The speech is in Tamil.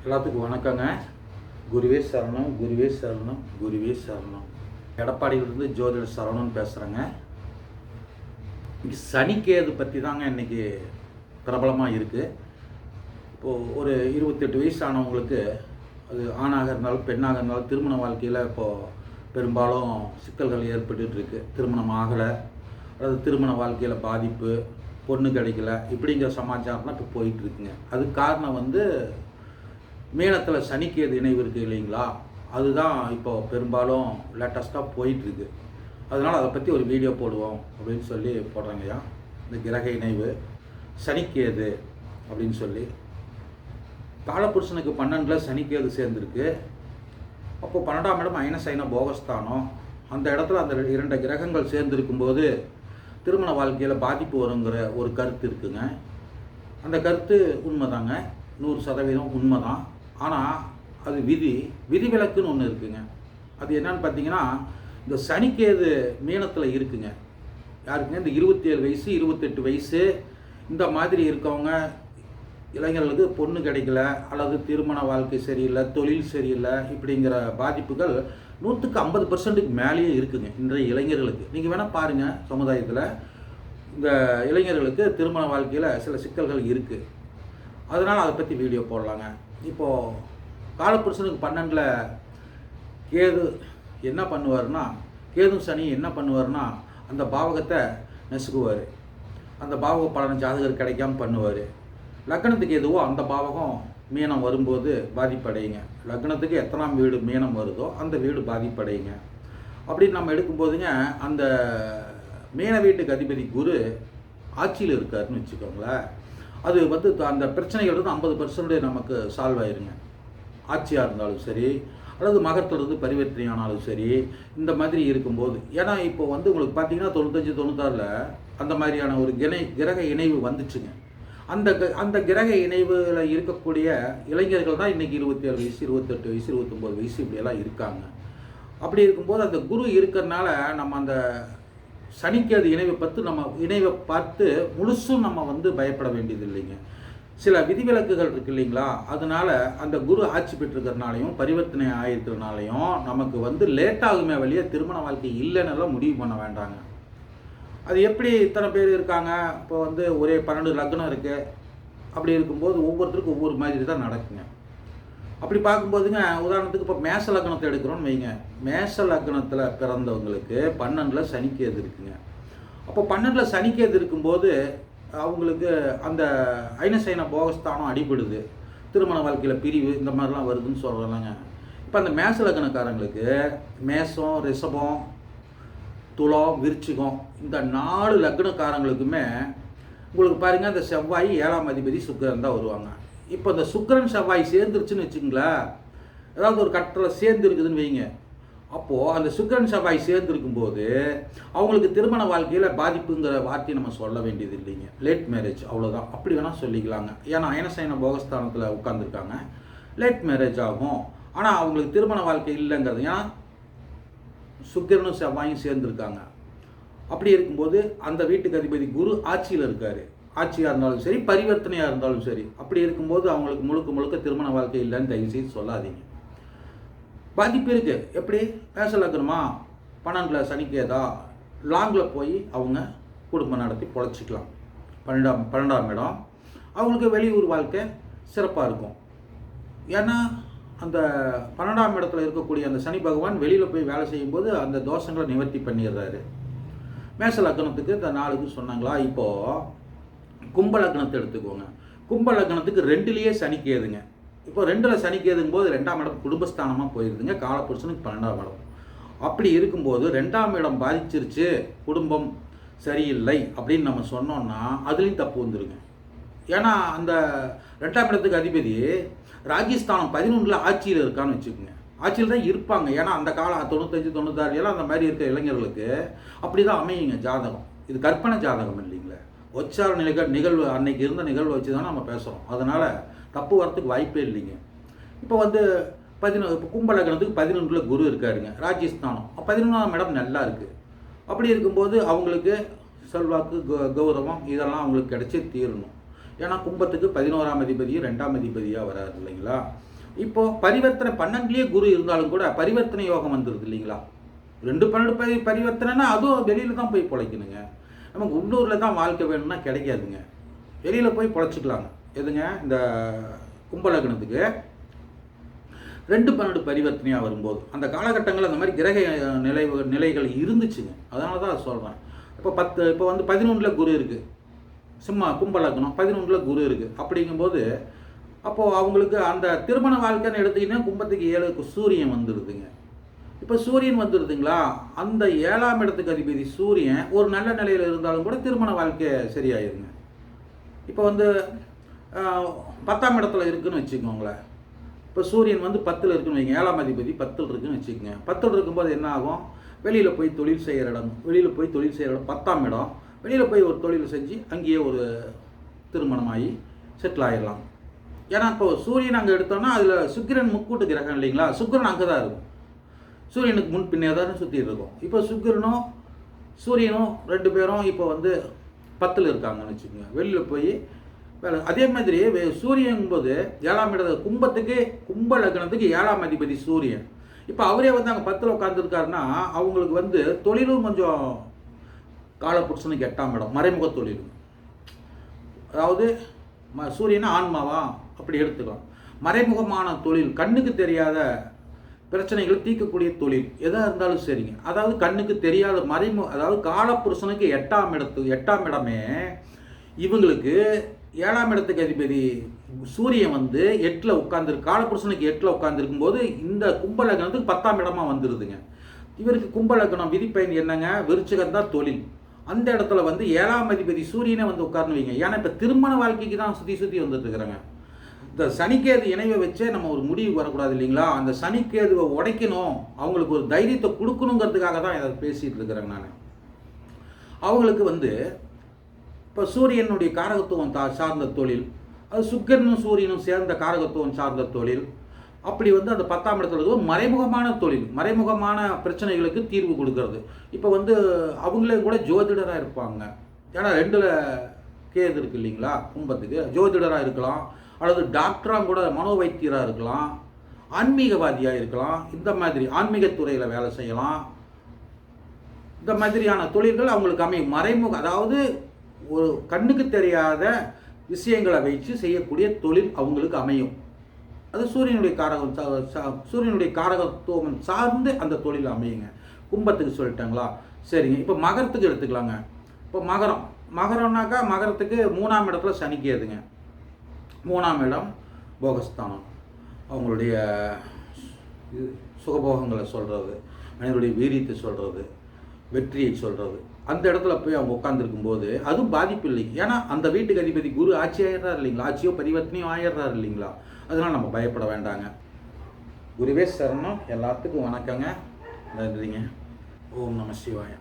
எல்லாத்துக்கும் வணக்கங்க. குருவே சரணம், குருவே சரணம், குருவே சரணம். எடப்பாடியிலிருந்து ஜோதிடர் சரவணன் பேசுகிறேங்க. இன்றைக்கி சனிக்கேது பற்றி தாங்க இன்றைக்கி பிரபலமாக இருக்குது. இப்போது ஒரு 28 வயசு ஆனவங்களுக்கு, அது ஆணாக இருந்தாலும் பெண்ணாக இருந்தாலும், திருமண வாழ்க்கையில் இப்போது பெரும்பாலும் சிக்கல்கள் ஏற்பட்டுருக்கு. திருமணம் ஆகலை, அதாவது திருமண வாழ்க்கையில் பாதிப்பு, பொண்ணு கிடைக்கல, இப்படிங்கிற சமாச்சாரம்லாம் இப்போ போயிட்டுருக்குங்க. அதுக்கு காரணம் மீனத்தில் சனிக்கேது இணைவு இருக்குது இல்லைங்களா, அதுதான் இப்போ பெரும்பாலும் லேட்டஸ்ட்டாக போயிட்டுருக்கு. அதனால் அதை பற்றி ஒரு வீடியோ போடுவோம் அப்படின்னு சொல்லி போடுறாங்கய்யா. இந்த கிரக இணைவு சனிக்கேது அப்படின்னு சொல்லி, காலபுருஷனுக்கு 12ல் சனிக்கேது சேர்ந்துருக்கு. அப்போது 12ஆம் இடம் அயனசைன போகஸ்தானம், அந்த இடத்துல அந்த 2 கிரகங்கள் சேர்ந்துருக்கும்போது திருமண வாழ்க்கையில் பாதிப்பு வருங்கிற ஒரு கருத்து இருக்குங்க. அந்த கருத்து உண்மைதாங்க, 100% உண்மை தான். ஆனால் அது விதிவிலக்குன்னு ஒன்று இருக்குங்க. அது என்னன்னு பார்த்தீங்கன்னா, இந்த சனிக்கேது மீனத்தில் இருக்குங்க. யாருக்குங்க? இந்த 27 வயசு 28 வயசு இந்த மாதிரி இருக்கவங்க, இளைஞர்களுக்கு பொண்ணு கிடைக்கல, அல்லது திருமண வாழ்க்கை சரியில்லை, தொழில் சரியில்லை, இப்படிங்கிற பாதிப்புகள் 150% மேலேயே இருக்குங்க இன்றைய இளைஞர்களுக்கு. நீங்கள் வேணால் பாருங்கள், சமுதாயத்தில் இந்த இளைஞர்களுக்கு திருமண வாழ்க்கையில் சில சிக்கல்கள் இருக்குது. அதனால் அதை பற்றி வீடியோ போடலாங்க. இப்போது காலபுருஷனுக்கு 12ல் கேது என்ன பண்ணுவார்னா, கேது சனி என்ன பண்ணுவார்னா, அந்த பாவகத்தை நெசுக்குவார். அந்த பாவக பலன் ஜாதகர் கிடைக்காம பண்ணுவார். லக்னத்துக்கு எதுவோ அந்த பாவகம் மீனம் வரும்போது பாதிப்படையுங்க. லக்னத்துக்கு எத்தனாம் வீடு மீனம் வருதோ அந்த வீடு பாதிப்படையுங்க. அப்படின்னு நம்ம எடுக்கும்போதுங்க, அந்த மீன வீட்டுக்கு அதிபதி குரு ஆட்சியில் இருக்காருன்னு வச்சுக்கோங்களேன். அது அந்த பிரச்சனைகள் 50% நமக்கு சால்வ் ஆயிருங்க. ஆட்சியாக இருந்தாலும் சரி, அல்லது மகத்திலிருந்து பரிவர்த்தனை ஆனாலும் சரி, இந்த மாதிரி இருக்கும்போது. ஏன்னா இப்போ உங்களுக்கு பார்த்தீங்கன்னா 95-96ல் அந்த மாதிரியான ஒரு கிரக இணைவு வந்துச்சுங்க. அந்த கிரக இணைவில் இருக்கக்கூடிய இளைஞர்கள் தான் இன்றைக்கி 27 வயசு 28 வயசு 29 வயசு இப்படியெல்லாம் இருக்காங்க. அப்படி இருக்கும்போது அந்த குரு இருக்கிறதுனால நம்ம அந்த சனிக்கேது இணைவை பார்த்து முழுசும் நம்ம பயப்பட வேண்டியது இல்லைங்க. சில விதிவிலக்குகள் இருக்குது இல்லைங்களா, அதனால அந்த குரு ஆட்சி பெற்றிருக்கிறதுனாலையும் பரிவர்த்தனை ஆகிருக்கிறதுனாலையும் நமக்கு லேட்டாகுமே வழியே திருமண வாழ்க்கை இல்லைன்னெல்லாம் முடிவு பண்ண வேண்டாங்க. அது எப்படி இத்தனை பேர் இருக்காங்க, இப்போ ஒரே 12 லக்னம் இருக்குது. அப்படி இருக்கும்போது ஒவ்வொருத்தருக்கும் ஒவ்வொரு மாதிரி தான் நடக்குங்க. அப்படி பார்க்கும்போதுங்க, உதாரணத்துக்கு இப்போ மேச லக்னத்தை எடுக்கிறோன்னு வைங்க. மேச லக்னத்தில் பிறந்தவங்களுக்கு 12ல் சனிக்கேது இருக்குங்க. அப்போ 12ல் சனிக்கேது இருக்கும்போது அவங்களுக்கு அந்த அயனசைன போகஸ்தானம் அடிபடுது. திருமண வாழ்க்கையில் பிரிவு இந்த மாதிரிலாம் வருதுன்னு சொல்கிறாங்க. இப்போ அந்த மேச லக்னக்காரங்களுக்கு மேசம், ரிஷபம், துலம், விருச்சிகம் இந்த 4 லக்னக்காரங்களுக்குமே உங்களுக்கு பாருங்கள், அந்த செவ்வாய் 7ஆம் அதிபதி சுக்கிரன் தான் வருவாங்க. இப்போ இந்த சுக்கிரன் செவ்வாய் சேர்ந்துருச்சுன்னு வச்சுங்களேன், ஏதாவது ஒரு கட்டத்தில் சேர்ந்து இருக்குதுன்னு வைங்க. அப்போது அந்த சுக்கிரன் செவ்வாய் சேர்ந்துருக்கும்போது அவங்களுக்கு திருமண வாழ்க்கையில் பாதிப்புங்கிற வார்த்தையை நம்ம சொல்ல வேண்டியது இல்லைங்க. லேட் மேரேஜ், அவ்வளோதான். அப்படி வேணால் சொல்லிக்கலாங்க. ஏன்னா அயனசைன போகஸ்தானத்தில் உட்காந்துருக்காங்க, லேட் மேரேஜ் ஆகும். ஆனால் அவங்களுக்கு திருமண வாழ்க்கை இல்லைங்கிறது, ஏன்னா சுக்கிரனும் செவ்வாயும் சேர்ந்துருக்காங்க. அப்படி இருக்கும்போது அந்த வீட்டுக்கு அதிபதி குரு ஆட்சியில் இருக்கார். ஆட்சியாக இருந்தாலும் சரி, பரிவர்த்தனையாக இருந்தாலும் சரி, அப்படி இருக்கும்போது அவங்களுக்கு முழுக்க திருமண வாழ்க்கை இல்லைன்னு தயவுசெய்து சொல்லாதீங்க. பாதிப்பு இருக்குது. எப்படி? மேச லக்னமா, 12ல் சனிக்கேதா, லாங்கில் போய் அவங்க குடும்பம் நடத்தி பொழைச்சிக்கலாம். 12ஆம் இடம் அவங்களுக்கு வெளியூர் வாழ்க்கை சிறப்பாக இருக்கும். ஏன்னா அந்த 12ஆம் இடத்துல இருக்கக்கூடிய அந்த சனி பகவான் வெளியில் போய் வேலை செய்யும்போது அந்த தோஷங்களை நிவர்த்தி பண்ணிடுறாரு. மேச லக்னத்துக்கு இந்த 4க்கு சொன்னாங்களா. இப்போது கும்ப லக்னத்தை எடுத்துக்கோங்க. கும்ப லக்னத்துக்கு 2லேயே சனிக்கேதுங்க. இப்போ 2ல் சனிக்கேதுங்கும் போது 2ஆம் இடம் குடும்பஸ்தானமாக போயிருதுங்க. காலபுருஷனுக்கு 12ஆம் இடம். அப்படி இருக்கும்போது 2ஆம் இடம் பாதிச்சிருச்சு, குடும்பம் சரியில்லை அப்படின்னு நம்ம சொன்னோம்னா அதுலேயும் தப்பு வந்துருங்க. ஏன்னா அந்த 2ஆம் இடத்துக்கு அதிபதி ராஜஸ்தானம் 11ல் ஆட்சியில் இருக்கான்னு வச்சுக்கோங்க. ஆட்சியில் தான் இருப்பாங்க. ஏன்னா அந்த காலம் 95-96 அந்த மாதிரி இருக்க இளைஞர்களுக்கு அப்படி தான் அமையுங்க ஜாதகம். இது கற்பனை ஜாதகம் இல்லைங்களே, ஒச்சார நிகழ்வு அன்னைக்கு இருந்த நிகழ்வை வச்சு தானே நம்ம பேசுகிறோம். அதனால் தப்பு வரத்துக்கு வாய்ப்பே இல்லைங்க. இப்போ இப்போ கும்ப லக்னத்துக்கு 11ல் குரு இருக்காருங்க, ராஜஸ்தானம். 11ஆம் இடம் நல்லா இருக்குது. அப்படி இருக்கும்போது அவங்களுக்கு செல்வாக்கு, கௌரவம் இதெல்லாம் அவங்களுக்கு கிடைச்சி தீரணும். ஏன்னா கும்பத்துக்கு 11ஆம் அதிபதியும் 2ஆம் அதிபதியாக வராது இல்லைங்களா. இப்போது பரிவர்த்தனை 12லேயே குரு இருந்தாலும் கூட பரிவர்த்தனை யோகம் வந்துடுது இல்லைங்களா? 2 12 பரிவர்த்தனைனா அதுவும் வெளியில் தான் போய் பிழைக்கணுங்க. நமக்கு உள்ளூரில் தான் வாழ்க்கை வேணும்னா கிடைக்காதுங்க. வெளியில் போய் பிழைச்சிக்கலாங்க. எதுங்க இந்த கும்பலக்னத்துக்கு 2 12 பரிவர்த்தனையாக வரும்போது அந்த காலகட்டங்களில் அந்த மாதிரி கிரக நிலைகள் இருந்துச்சுங்க. அதனால தான் சொல்கிறேன். இப்போ வந்து 11ல் குரு இருக்குது. கும்பலக்னம் 11ல் குரு இருக்குது. அப்படிங்கும்போது அப்போது அவங்களுக்கு அந்த திருமண வாழ்க்கைன்னு எடுத்திங்கன்னா கும்பத்துக்கு 7க்கு சூரியன் வந்துடுதுங்க. இப்போ சூரியன் வந்துடுதுங்களா, அந்த 7ஆம் இடத்துக்கு அதிபதி சூரியன் ஒரு நல்ல நிலையில் இருந்தாலும் கூட திருமண வாழ்க்கை சரியாயிருங்க. இப்போ வந்து 10ஆம் இடத்துல இருக்குதுன்னு வச்சுக்கோங்களேன். இப்போ சூரியன் வந்து 10ல் இருக்குன்னு வைங்க, 7ஆம் அதிபதி 10ல் இருக்குன்னு வச்சுக்கோங்க. 10ல் இருக்கும்போது என்ன ஆகும், வெளியில் போய் தொழில் செய்கிற இடம் 10ஆம் இடம், வெளியில் போய் ஒரு தொழில் செஞ்சு அங்கேயே ஒரு திருமணமாகி செட்டில் ஆகிடலாம். ஏன்னா இப்போ சூரியன் அங்கே எடுத்தோம்னா அதில் சுக்கிரன் முக்கூட்டு கிரகம் இல்லைங்களா, சுக்கிரன் அங்கே தான் இருக்கும். சூரியனுக்கு முன் பின்னே தான் சுற்றிட்டு இருக்கும். இப்போ சுக்கிரனும் சூரியனும் 2 பேரும் இப்போ வந்து 10ல் இருக்காங்கன்னு வச்சுக்கோங்க. வெளியில் போய் வேலை. அதே மாதிரி சூரியன் போது 7ஆம் இட கும்ப லக்னத்துக்கு 7ஆம் அதிபதி சூரியன். இப்போ அவரே வந்து அங்கே 10ல் உட்காந்துருக்காருன்னா அவங்களுக்கு வந்து தொழிலும் கொஞ்சம் காலப்புருஷனுக்கு 8ஆம் இடம் மறைமுக தொழில். அதாவது சூரியனை ஆன்மாவா அப்படி எடுத்துக்கலாம். மறைமுகமான தொழில், கண்ணுக்கு தெரியாத பிரச்சனைகள் தீர்க்கக்கூடிய தொழில் எதாக இருந்தாலும் சரிங்க. அதாவது கண்ணுக்கு தெரியாத அதாவது காலப்புருஷனுக்கு 8ஆம் இடமே இவங்களுக்கு 7ஆம் இடத்துக்கு அதிபதி சூரியன் வந்து 8ல் உட்காந்துருக்கு. காலப்புருஷனுக்கு 8ல் உட்காந்துருக்கும் போது இந்த கும்பலக்னத்துக்கு 10ஆம் இடமா வந்துடுதுங்க. இவருக்கு கும்பலக்னம் விதிப்பயன் என்னங்க, விருச்சிகம் தான் தொழில். அந்த இடத்துல வந்து 7ஆம் அதிபதி சூரியனே வந்து உட்கார்ந்து வைங்க. ஏன்னா இப்போ திருமண வாழ்க்கைக்கு தான் சுற்றி வந்துட்டு இருக்கிறாங்க. இந்த சனிக்கேது இணைவை வச்சே நம்ம ஒரு முடிவு வரக்கூடாது இல்லைங்களா? அந்த சனிக்கேதுவை உடைக்கணும், அவங்களுக்கு ஒரு தைரியத்தை கொடுக்கணுங்கிறதுக்காக தான் இதை பேசிகிட்டு இருக்கிறேங்க நான். அவங்களுக்கு வந்து இப்போ சூரியனுடைய காரகத்துவம் சார்ந்த தொழில், அது சுக்கிரனும் சூரியனும் சேர்ந்த காரகத்துவம் சார்ந்த தொழில், அப்படி வந்து அந்த 10ஆம் இடத்துல இருக்கிறது மறைமுகமான தொழில், மறைமுகமான பிரச்சனைகளுக்கு தீர்வு கொடுக்கறது. இப்போ வந்து அவங்களே கூட ஜோதிடராக இருப்பாங்க. ஏன்னா 2ல் கேது இருக்குது இல்லைங்களா, கும்பத்துக்கு ஜோதிடராக இருக்கலாம், அல்லது டாக்டராக கூட மனோவைத்தியராக இருக்கலாம், ஆன்மீகவாதியாக இருக்கலாம். இந்த மாதிரி ஆன்மீகத்துறையில் வேலை செய்யலாம். இந்த மாதிரியான தொழில்கள் அவங்களுக்கு அமையும். அதாவது ஒரு கண்ணுக்கு தெரியாத விஷயங்களை வச்சு செய்யக்கூடிய தொழில் அவங்களுக்கு அமையும். அது சூரியனுடைய காரகத்துவம் சார்ந்து அந்த தொழில் அமையுங்க. கும்பத்துக்கு சொல்லிட்டாங்களா, சரிங்க. இப்போ மகரத்துக்கு எடுத்துக்கலாங்க. இப்போ மகரம்னாக்கா மகரத்துக்கு 3ஆம் இடத்துல சனிக்கேதுங்க. 3ஆம் இடம் போகஸ்தானம், அவங்களுடைய சுகபோகங்களை சொல்கிறது, மனிதனுடைய வீரியத்தை சொல்கிறது, வெற்றியை சொல்கிறது. அந்த இடத்துல போய் அவங்க உட்காந்துருக்கும் போது அதுவும் பாதிப்பு இல்லைங்க. ஏன்னா அந்த வீட்டுக்கு அதிபதி குரு ஆட்சி ஆயிடுறாரு இல்லைங்களா, ஆட்சியோ பரிவர்த்தனையும் ஆயிடுறாரு இல்லைங்களா. அதனால் நம்ம பயப்பட வேண்டாங்க. குருவே சரணம். எல்லாத்துக்கும் வணக்கங்க. நன்றிங்க. ஓம் நம சிவாய.